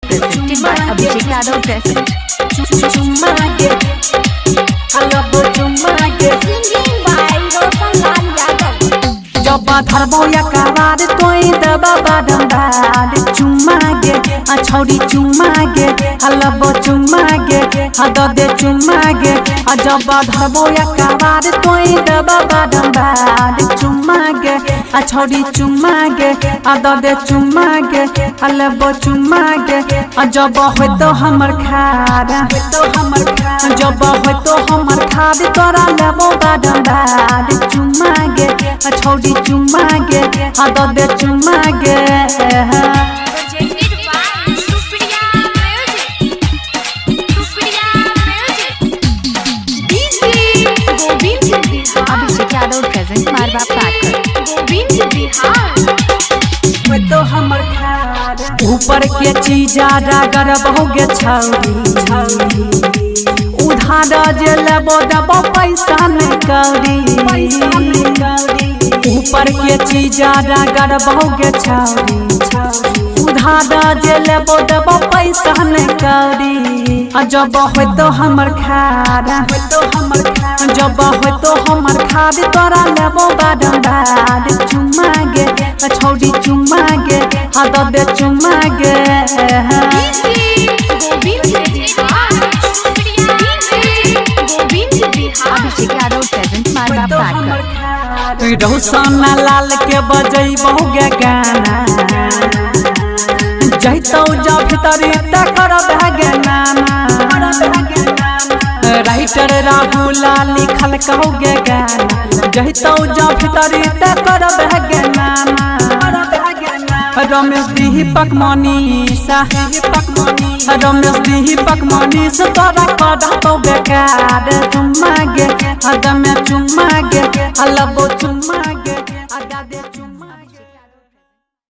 presented by Abhishek Yadav Present. Singing by Roshan Yadav. जब धरबो या कावाद तोई दबा बादम बाद चुम्मा गे छौरी चुम्मा गे हलबो चुम्मा गे हद दे चुम्मा गे जब धरबो या कावाद तोई दबा बादम बाद चुम्मा गे छौरी चुम्मा गे हद दे चुम्मा गे हलबो चुम्मा गे जब होय तो हमर खाद जब होय तो हमर खाद तोरा लेबो बादम बाद चुम्मा गे छौरी चुम्मा गे हद दे चुम्मा गे Presented by Supriya Music. Supriya Music. DJ Govind Bihar. Abhishek Yadav Present Marwa Packer. Govind Bihar. वो तो हमर खाद ऊपर के चीजा रागर बहुगे छौरी उधार जे लेबो देबो पैसा नहीं कौड़ी ऊपर के चीजा रागर बहुगे छौरी उधार जे लेबो देबो पैसा नहीं कौड़ी जब होय तो हमर खाद जब होय तो हमर खाद तोरा लेबो बादम बाद चुम्मा गे छौरी चुम्मा गे हद दे चुम्मा गे DJ Govind Bihar. Supriya Govind Bihar. Abhishek Yadav Present Marwa Packer. Roshna लाल के बजई बहुगे गाना जहितो जा भीतरी तकर भागे नाना राइटर राहुल लिखल कहोगे गाना जहितो जा भीतरी तकर भागे नाना रमेश दीपक मनीषा रमेश दीपक मनीष तोरा कदम बेकार चुम्मा गे हद में चुम्मा गे हलबो चुम्मा